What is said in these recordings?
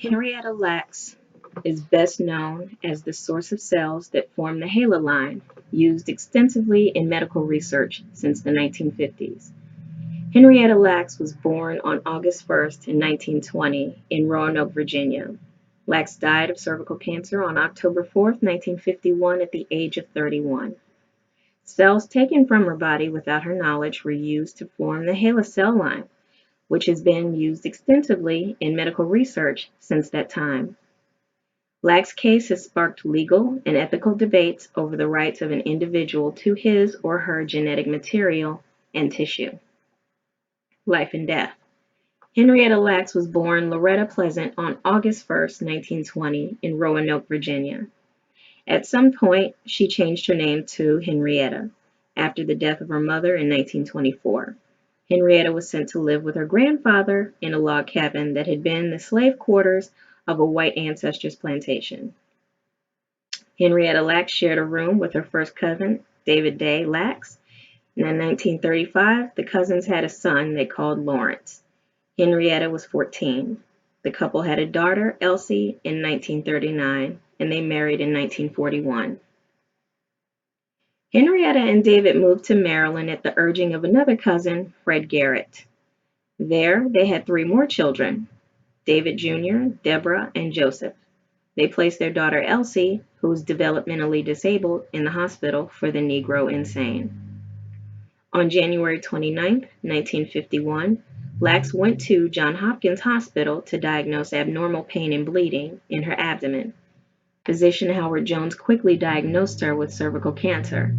Henrietta Lacks is best known as the source of cells that form the HeLa line, used extensively in medical research since the 1950s. Henrietta Lacks was born on August 1st in 1920 in Roanoke, Virginia. Lacks died of cervical cancer on October 4th, 1951 at the age of 31. Cells taken from her body without her knowledge were used to form the HeLa cell line, which has been used extensively in medical research since that time. Lack's case has sparked legal and ethical debates over the rights of an individual to his or her genetic material and tissue. Life and death. Henrietta Lacks was born Loretta Pleasant on August 1st, 1920, in Roanoke, Virginia. At some point, she changed her name to Henrietta after the death of her mother in 1924. Henrietta was sent to live with her grandfather in a log cabin that had been the slave quarters of a white ancestors plantation. Henrietta Lacks shared a room with her first cousin, David Day Lacks, and in 1935, the cousins had a son they called Lawrence. Henrietta was 14. The couple had a daughter, Elsie, in 1939, and they married in 1941. Henrietta and David moved to Maryland at the urging of another cousin, Fred Garrett. There, they had three more children, David Jr., Deborah, and Joseph. They placed their daughter Elsie, who was developmentally disabled, in the hospital for the Negro insane. On January 29, 1951, Lacks went to Johns Hopkins Hospital to diagnose abnormal pain and bleeding in her abdomen. Physician Howard Jones quickly diagnosed her with cervical cancer.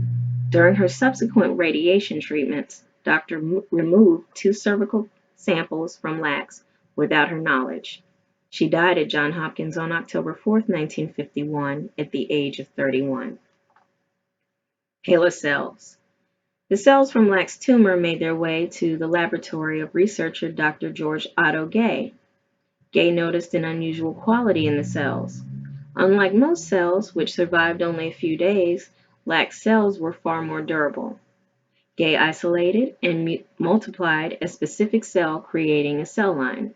During her subsequent radiation treatments, Dr. removed 2 cervical samples from Lacks without her knowledge. She died at Johns Hopkins on October 4, 1951, at the age of 31. HeLa cells. The cells from Lacks' tumor made their way to the laboratory of researcher Dr. George Otto Gay. Gay noticed an unusual quality in the cells. Unlike most cells, which survived only a few days, Lacks' cells were far more durable. Gay isolated and multiplied a specific cell, creating a cell line.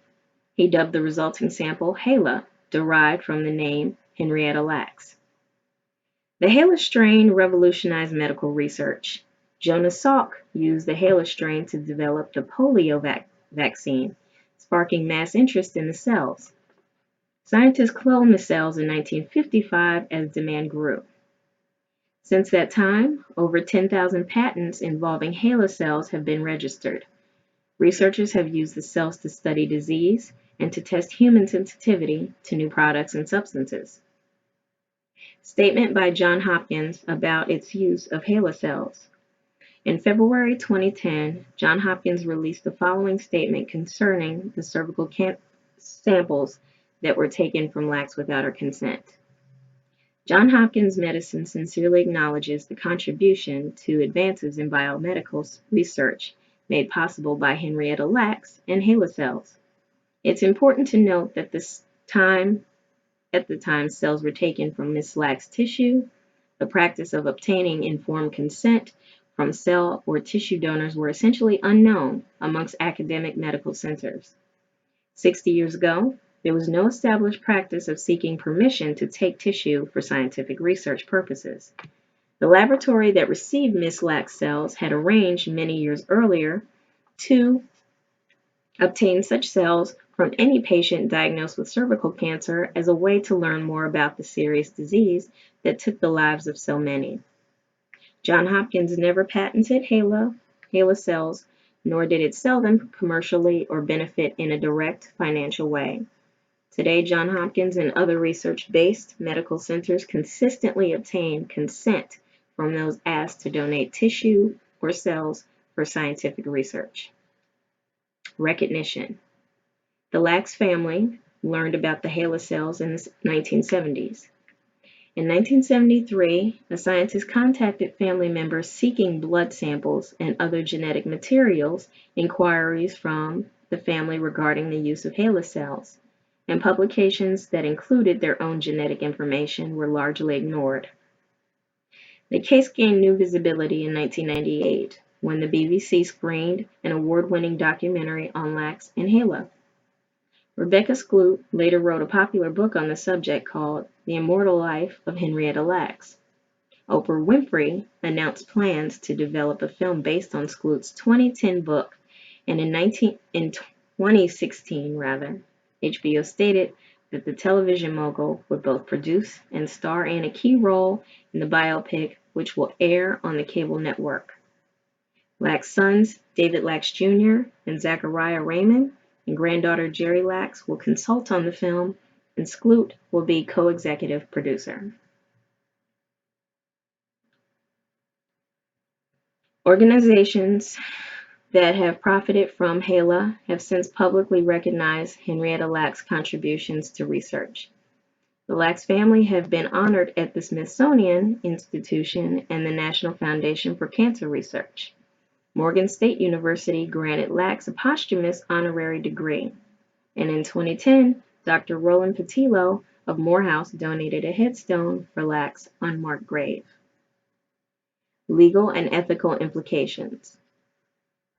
He dubbed the resulting sample HeLa, derived from the name Henrietta Lacks. The HeLa strain revolutionized medical research. Jonas Salk used the HeLa strain to develop the polio vaccine, sparking mass interest in the cells. Scientists cloned the cells in 1955 as demand grew. Since that time, over 10,000 patents involving HeLa cells have been registered. Researchers have used the cells to study disease and to test human sensitivity to new products and substances. Statement by Johns Hopkins about its use of HeLa cells. In February 2010, Johns Hopkins released the following statement concerning the cervical samples that were taken from Lacks without her consent. Johns Hopkins Medicine sincerely acknowledges the contribution to advances in biomedical research made possible by Henrietta Lacks and HeLa cells. It's important to note that at the time cells were taken from Ms. Lacks' tissue, the practice of obtaining informed consent from cell or tissue donors were essentially unknown amongst academic medical centers. 60 years ago, there was no established practice of seeking permission to take tissue for scientific research purposes. The laboratory that received Ms. Lacks' cells had arranged many years earlier to obtain such cells from any patient diagnosed with cervical cancer as a way to learn more about the serious disease that took the lives of so many. Johns Hopkins never patented HeLa cells, nor did it sell them commercially or benefit in a direct financial way. Today, Johns Hopkins and other research-based medical centers consistently obtain consent from those asked to donate tissue or cells for scientific research. Recognition. The Lacks family learned about the HeLa cells in the 1970s. In 1973, a scientist contacted family members seeking blood samples and other genetic materials, inquiries from the family regarding the use of HeLa cells, and publications that included their own genetic information were largely ignored. The case gained new visibility in 1998 when the BBC screened an award-winning documentary on Lacks and HeLa. Rebecca Skloot later wrote a popular book on the subject called The Immortal Life of Henrietta Lacks. Oprah Winfrey announced plans to develop a film based on Skloot's 2010 book, and in 2016, HBO stated that the television mogul would both produce and star in a key role in the biopic, which will air on the cable network. Lack's sons, David Lacks Jr. and Zachariah Raymond, and granddaughter Jerry Lacks will consult on the film, and Skloot will be co-executive producer. Organizations that have profited from HeLa have since publicly recognized Henrietta Lacks' contributions to research. The Lacks family have been honored at the Smithsonian Institution and the National Foundation for Cancer Research. Morgan State University granted Lacks a posthumous honorary degree. And in 2010, Dr. Roland Patillo of Morehouse donated a headstone for Lacks' unmarked grave. Legal and ethical implications.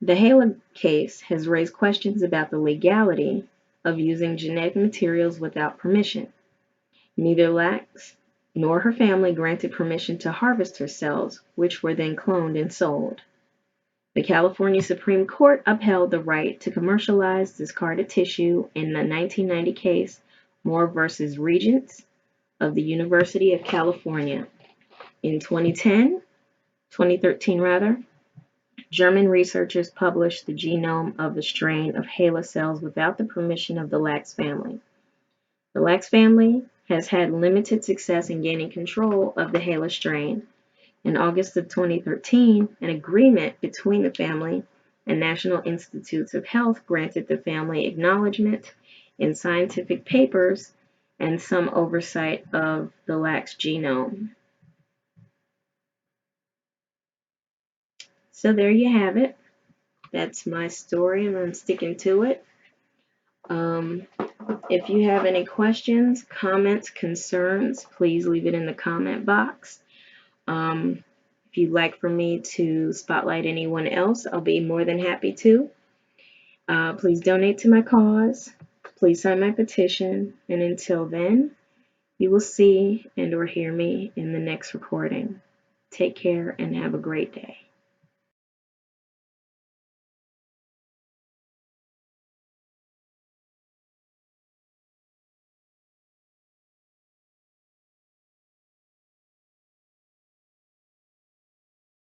The HeLa case has raised questions about the legality of using genetic materials without permission. Neither Lacks nor her family granted permission to harvest her cells, which were then cloned and sold. The California Supreme Court upheld the right to commercialize discarded tissue in the 1990 case Moore v. Regents of the University of California. In 2013, German researchers published the genome of a strain of HeLa cells without the permission of the Lacks family. The Lacks family has had limited success in gaining control of the HeLa strain. In August of 2013, an agreement between the family and National Institutes of Health granted the family acknowledgement in scientific papers and some oversight of the Lacks genome. So there you have it. That's my story, and I'm sticking to it. If you have any questions, comments, concerns, please leave it in the comment box. If you'd like for me to spotlight anyone else, I'll be more than happy to. Please donate to my cause. Please sign my petition. And until then, you will see and or hear me in the next recording. Take care and have a great day.